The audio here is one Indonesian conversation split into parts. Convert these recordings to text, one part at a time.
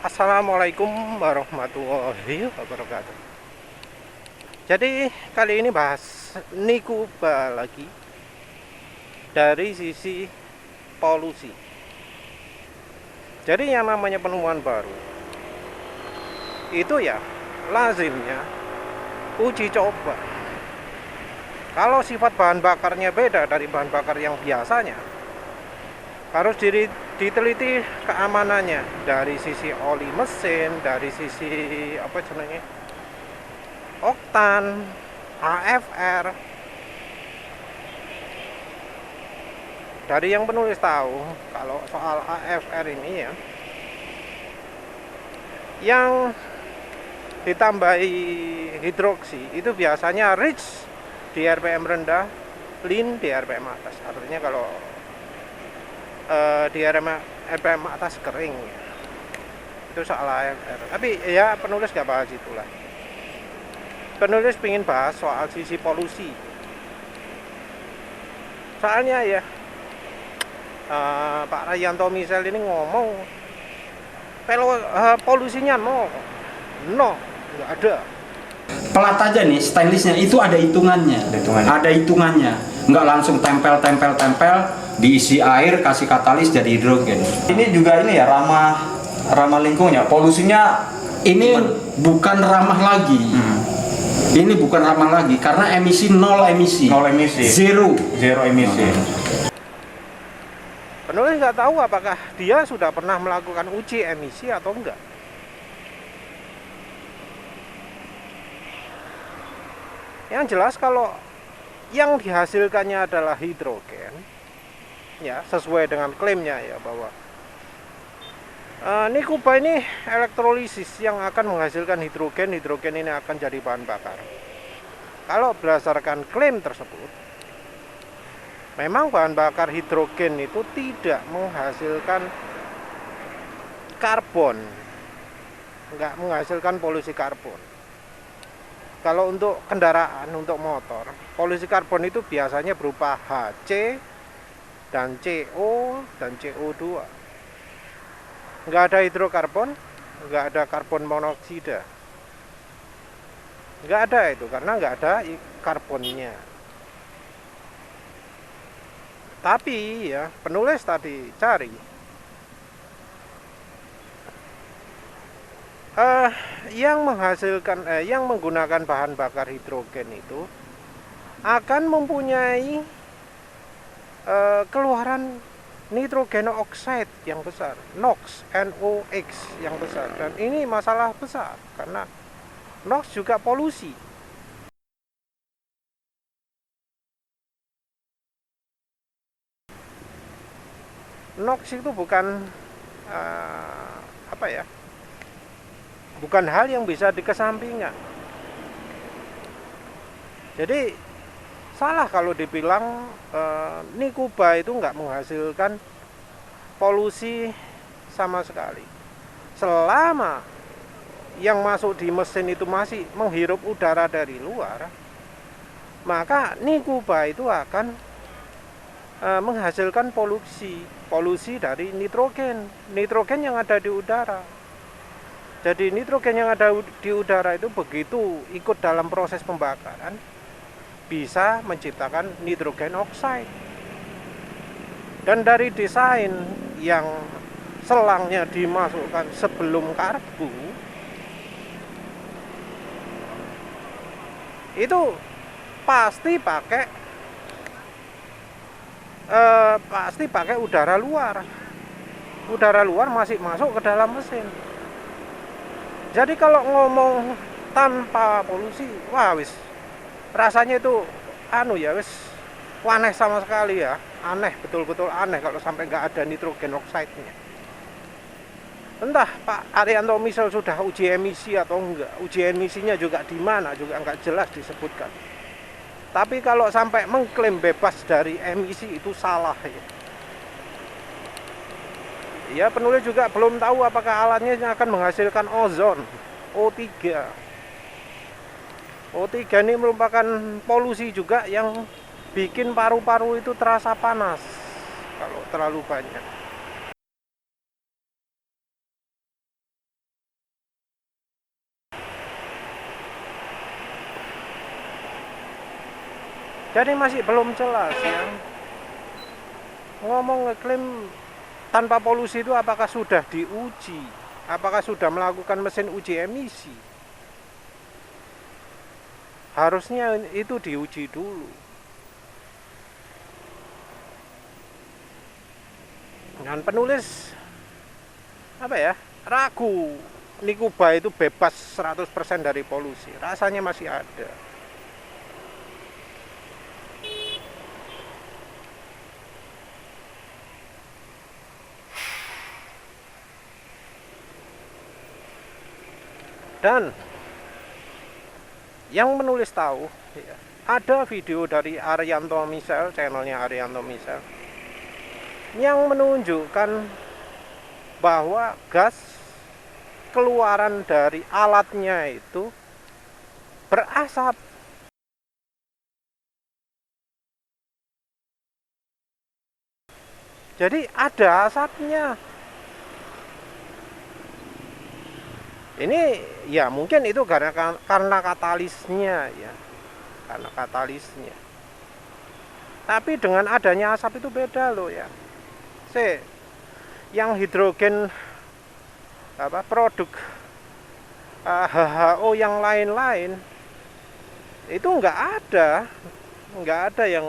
Assalamualaikum warahmatullahi wabarakatuh. Jadi kali ini bahas Nikuba lagi dari sisi polusi. Jadi yang namanya penemuan baru itu ya lazimnya uji coba. Kalau sifat bahan bakarnya beda dari bahan bakar yang biasanya, harus diteliti keamanannya dari sisi oli mesin, dari sisi oktan, AFR. Dari yang penulis tahu kalau soal AFR ini ya, yang ditambahi hidroksi itu biasanya rich di RPM rendah, clean di RPM atas. Artinya kalau di RPM atas kering ya. Itu soal AFR. Tapi ya penulis gak bahas itulah. Penulis ingin bahas soal sisi polusi. Soalnya ya Pak Rayanto Misel ini ngomong polusinya no, nggak ada. Pelat aja nih stainlessnya itu ada hitungannya. Ada hitungannya. Nggak langsung tempel diisi air kasih katalis jadi hidrogen. Ini juga ini ya ramah lingkungannya. Polusinya ini bukan ramah lagi. Ini bukan ramah lagi karena nol emisi. Zero emisi. Penulis nggak tahu apakah dia sudah pernah melakukan uji emisi atau enggak. Yang jelas kalau yang dihasilkannya adalah hidrogen, ya sesuai dengan klaimnya ya bahwa Nikuba ini elektrolisis yang akan menghasilkan hidrogen ini akan jadi bahan bakar. Kalau berdasarkan klaim tersebut, memang bahan bakar hidrogen itu tidak menghasilkan karbon, nggak menghasilkan polusi karbon. Kalau untuk kendaraan, untuk motor, polusi karbon itu biasanya berupa HC dan CO dan CO2. Nggak ada hidrokarbon, nggak ada karbon monoksida. Nggak ada itu, karena nggak ada karbonnya. Tapi ya, penulis tadi cari yang menggunakan bahan bakar hidrogen itu akan mempunyai keluaran nitrogen oxide yang besar, NOx yang besar, dan ini masalah besar karena NOx juga polusi. NOx itu bukan bukan hal yang bisa dikesampingkan. Jadi salah kalau dibilang Nikuba itu nggak menghasilkan polusi sama sekali. Selama yang masuk di mesin itu masih menghirup udara dari luar, maka Nikuba itu akan menghasilkan polusi dari nitrogen yang ada di udara. Jadi nitrogen yang ada di udara itu begitu ikut dalam proses pembakaran bisa menciptakan nitrogen oxide. Dan dari desain yang selangnya dimasukkan sebelum karbu itu pasti pakai udara luar. Udara luar masih masuk ke dalam mesin. Jadi kalau ngomong tanpa polusi, wah wis rasanya itu wis aneh sama sekali ya. Aneh, betul-betul aneh kalau sampai nggak ada nitrogen oxide-nya. Entah Pak Arianto Misel sudah uji emisi atau enggak. Uji emisinya juga di mana juga nggak jelas disebutkan. Tapi kalau sampai mengklaim bebas dari emisi itu salah ya. Ya, penulis juga belum tahu apakah alatnya akan menghasilkan ozon, O3. O3 ini merupakan polusi juga yang bikin paru-paru itu terasa panas kalau terlalu banyak. Jadi masih belum jelas ya. Ngomong ngeklaim tanpa polusi itu apakah sudah diuji? Apakah sudah melakukan mesin uji emisi? Harusnya itu diuji dulu. Dan penulis apa ya, ragu Nikuba itu bebas 100% dari polusi. Rasanya masih ada. Dan yang menulis tahu ya, ada video dari Arianto Misel, channelnya Arianto Misel, yang menunjukkan bahwa gas keluaran dari alatnya itu berasap. Jadi ada asapnya. Ini ya mungkin itu karena katalisnya ya. Karena katalisnya. Tapi dengan adanya asap itu beda loh ya. Yang hidrogen produk HHO yang lain-lain itu nggak ada yang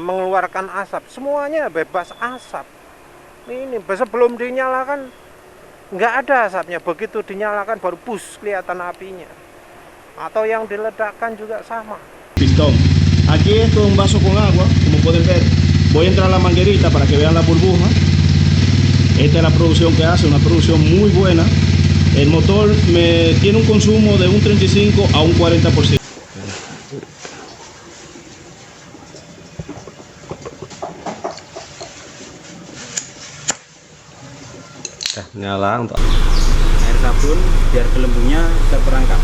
mengeluarkan asap. Semuanya bebas asap. Ini sebelum dinyalakan nggak ada asapnya, begitu dinyalakan baru pus kelihatan apinya. Atau yang diledakkan juga sama. Pistón. Aquí esto es un vaso con agua, como pueden ver. Voy a entrar a la manguerita para que vean la burbuja. Esta es la producción que hace, una producción muy buena. El motor tiene un consumo de un 35 a un 40%. Nyala untuk Air sabun biar gelembungnya terperangkap.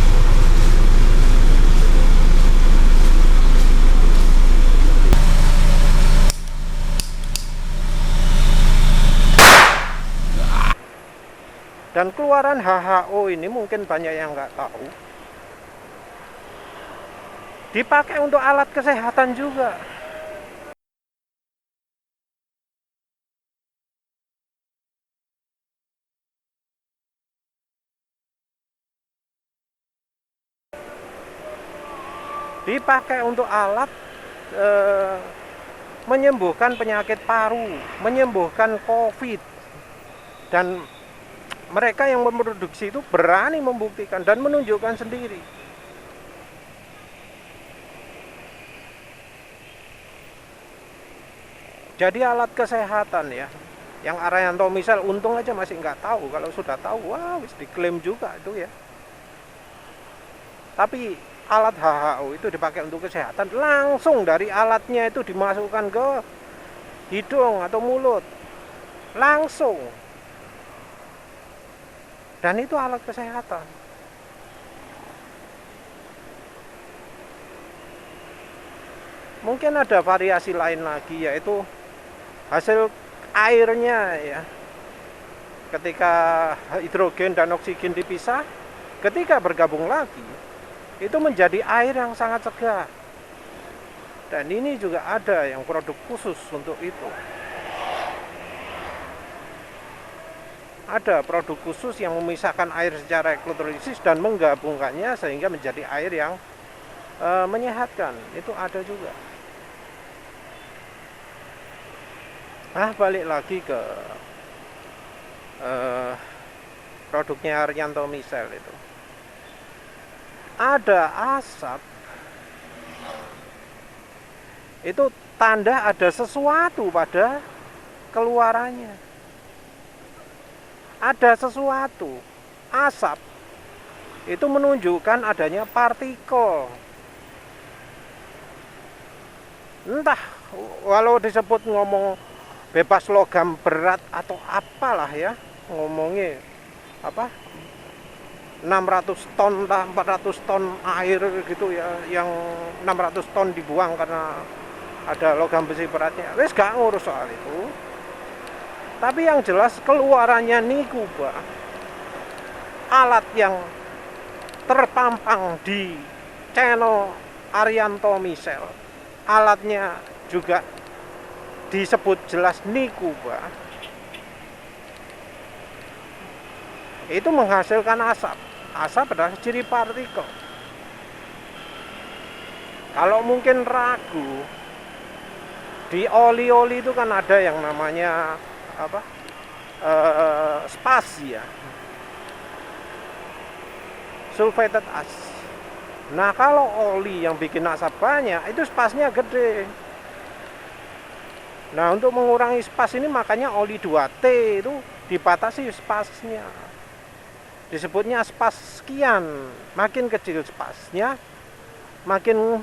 Dan keluaran HHO ini mungkin banyak yang nggak tahu. Dipakai untuk alat kesehatan juga. Dipakai untuk alat menyembuhkan penyakit paru, menyembuhkan COVID. Dan mereka yang memproduksi itu berani membuktikan dan menunjukkan sendiri. Jadi alat kesehatan ya, yang Arianto Misel untung aja masih nggak tahu. Kalau sudah tahu, wah wis diklaim juga itu ya. Tapi alat HHO itu dipakai untuk kesehatan, langsung dari alatnya itu dimasukkan ke hidung atau mulut, langsung. Dan itu alat kesehatan. Mungkin ada variasi lain lagi, yaitu hasil airnya ya. Ketika hidrogen dan oksigen dipisah, ketika bergabung lagi, itu menjadi air yang sangat segar. Dan ini juga ada yang produk khusus untuk itu. Ada produk khusus yang memisahkan air secara elektrolisis dan menggabungkannya sehingga menjadi air yang menyehatkan. Itu ada juga. Nah, balik lagi ke produknya Arianto Misel itu. Ada asap, itu tanda ada sesuatu pada keluarannya. Ada sesuatu, asap itu menunjukkan adanya partikel. Entah walau disebut ngomong bebas logam berat atau apalah ya, ngomongnya apa 600 ton lah, 400 ton air gitu ya, yang 600 ton dibuang karena ada logam besi beratnya. Wes gak ngurus soal itu. Tapi yang jelas keluarannya Nikuba, alat yang terpampang di channel Arianto Misel, alatnya juga disebut jelas Nikuba, itu menghasilkan asap. Asap adalah ciri partikel. Kalau mungkin ragu, di oli-oli itu kan ada yang namanya apa? Spasia, sulfated ash. Nah, kalau oli yang bikin asap banyak, itu spasnya gede. Nah, untuk mengurangi spas ini makanya oli 2T itu dibatasi spasnya. Disebutnya spas sekian. Makin kecil spasnya, makin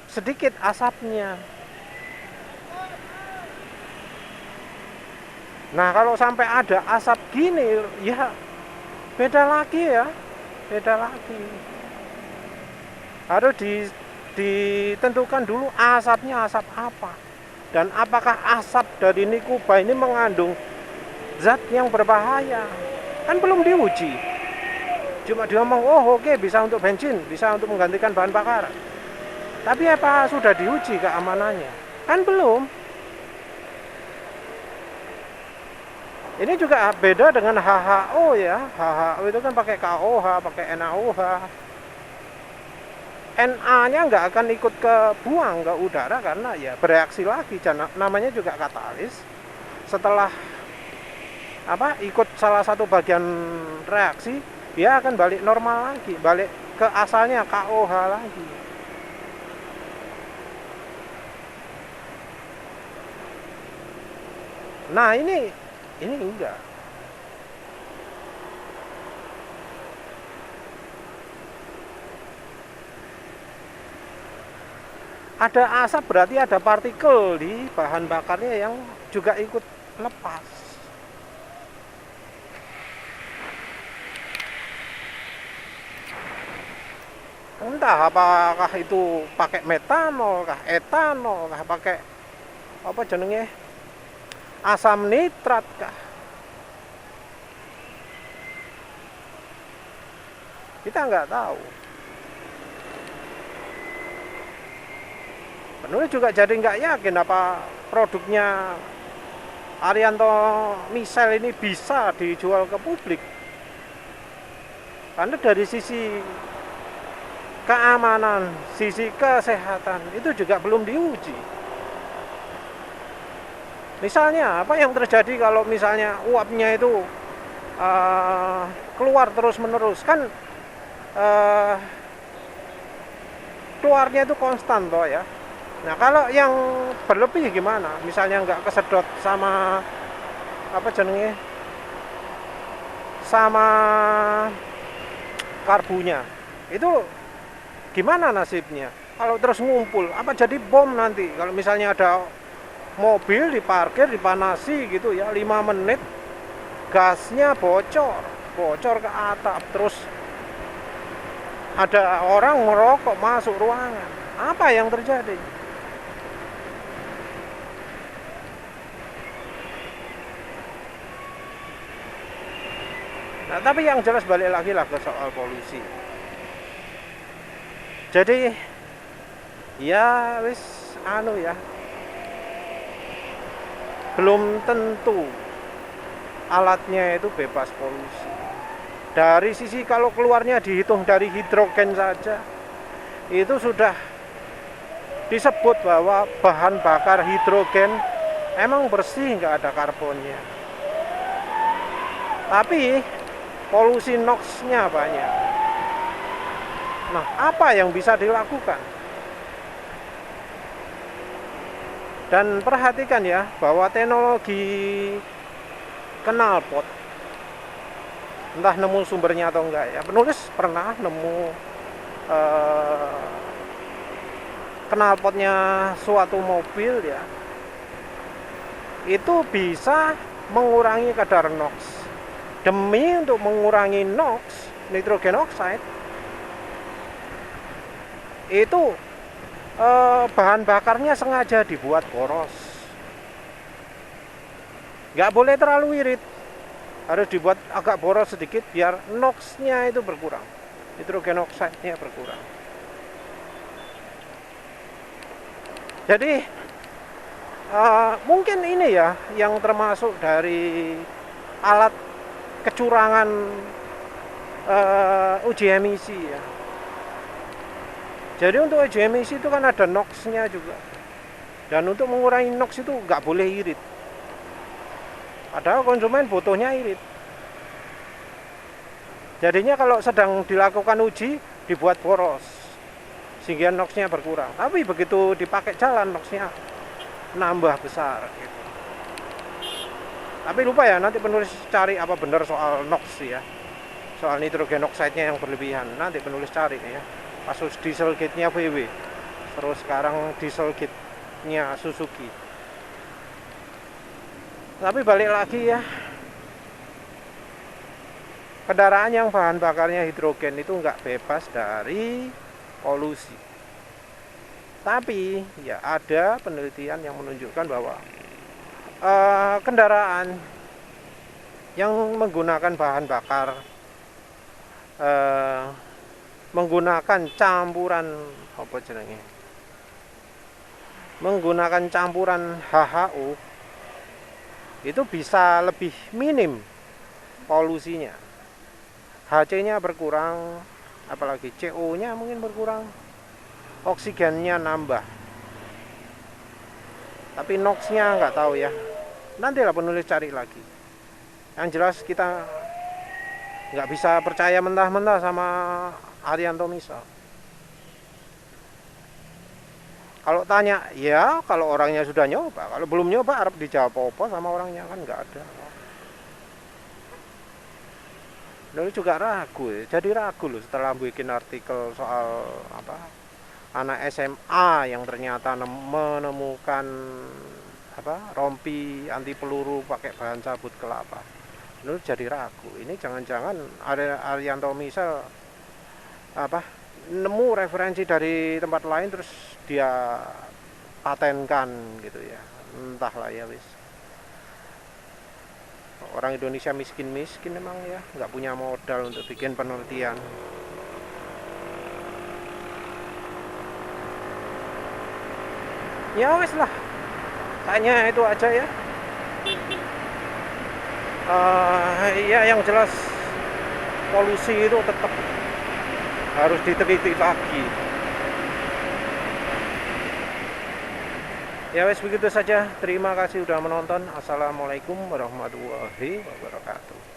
sedikit asapnya. Nah, kalau sampai ada asap gini, ya beda lagi ya. Beda lagi. Harus ditentukan dulu asapnya asap apa. Dan apakah asap dari Nikuba ini mengandung zat yang berbahaya. Kan belum diuji. Cuma dia ngomong, oh oke, bisa untuk bensin, bisa untuk menggantikan bahan bakar. Tapi apa sudah diuji keamanannya? Kan belum. Ini juga beda dengan HHO ya. HHO itu kan pakai KOH, pakai NaOH. Na-nya nggak akan ikut ke buang ke udara karena ya bereaksi lagi. Namanya juga katalis. Setelah ikut salah satu bagian reaksi, dia akan balik normal lagi, balik ke asalnya KOH lagi. Nah, ini enggak. Ada asap berarti ada partikel di bahan bakarnya yang juga ikut lepas. Entah apakah itu pakai metanol, kah etanol, kah pakai apa jenenge asam nitrat kah. Kita nggak tahu. Penulis juga jadi nggak yakin apa produknya Arianto Misel ini bisa dijual ke publik. Karena dari sisi keamanan, sisi kesehatan itu juga belum diuji. Misalnya apa yang terjadi kalau misalnya uapnya itu keluar terus-menerus, kan keluarnya itu konstan toh ya. Nah, kalau yang berlebih gimana? Misalnya nggak kesedot sama apa jenenge, sama karbunya, itu gimana nasibnya? Kalau terus ngumpul, apa jadi bom nanti? Kalau misalnya ada mobil diparkir, dipanasi gitu ya, 5 menit, gasnya bocor ke atap, terus ada orang merokok masuk ruangan. Apa yang terjadi? Nah, tapi yang jelas balik lagi lah ke soal polusi. Jadi ya wis ya. Belum tentu alatnya itu bebas polusi. Dari sisi kalau keluarnya dihitung dari hidrogen saja, itu sudah disebut bahwa bahan bakar hidrogen emang bersih, nggak ada karbonnya. Tapi polusi NOx-nya banyak. Nah, apa yang bisa dilakukan? Dan perhatikan ya, bahwa teknologi knalpot, entah nemu sumbernya atau enggak ya, penulis pernah nemu knalpotnya suatu mobil ya, itu bisa mengurangi kadar NOx. Demi untuk mengurangi NOx, nitrogen oxide, itu bahan bakarnya sengaja dibuat boros. Nggak boleh terlalu irit, harus dibuat agak boros sedikit biar NOx-nya itu berkurang, nitrogen oxide-nya berkurang. Jadi mungkin ini ya yang termasuk dari alat kecurangan uji emisi ya. Jadi untuk uji emisi itu kan ada NOx-nya juga. Dan untuk mengurangi NOx itu nggak boleh irit. Padahal konsumen butuhnya irit. Jadinya kalau sedang dilakukan uji dibuat poros sehingga NOx-nya berkurang. Tapi begitu dipakai jalan NOx-nya nambah besar gitu. Tapi lupa ya, nanti penulis cari apa benar soal NOx ya. Soal nitrogen oxide-nya yang berlebihan. Nanti penulis cari ya. Kasus dieselgate-nya VW. Terus sekarang dieselgate-nya Suzuki. Tapi balik lagi ya, kendaraan yang bahan bakarnya hidrogen itu nggak bebas dari polusi. Tapi ya ada penelitian yang menunjukkan bahwa kendaraan yang menggunakan bahan bakar menggunakan campuran apa jenenge? Menggunakan campuran HHO itu bisa lebih minim polusinya. HC-nya berkurang, apalagi CO-nya mungkin berkurang, oksigennya nambah. Tapi NOx-nya nggak tahu ya. Nantilah penulis cari lagi. Yang jelas kita nggak bisa percaya mentah-mentah sama Haryanto Misal. Kalau tanya, ya kalau orangnya sudah nyoba. Kalau belum nyoba, harap dijawab apa sama orangnya, kan nggak ada. Lalu juga ragu, jadi ragu loh setelah bikin artikel soal apa anak SMA yang ternyata menemukan apa rompi anti peluru pakai bahan cabut kelapa. Lalu jadi ragu. Ini jangan-jangan Haryanto Misal apa nemu referensi dari tempat lain terus dia patenkan gitu ya, entahlah ya wis. Orang Indonesia miskin-miskin memang ya, nggak punya modal untuk bikin penelitian. Ya wis lah, tanya itu aja ya. Ya yang jelas polusi itu tetap harus diteliti lagi. Ya wes begitu saja. Terima kasih sudah menonton. Assalamualaikum warahmatullahi wabarakatuh.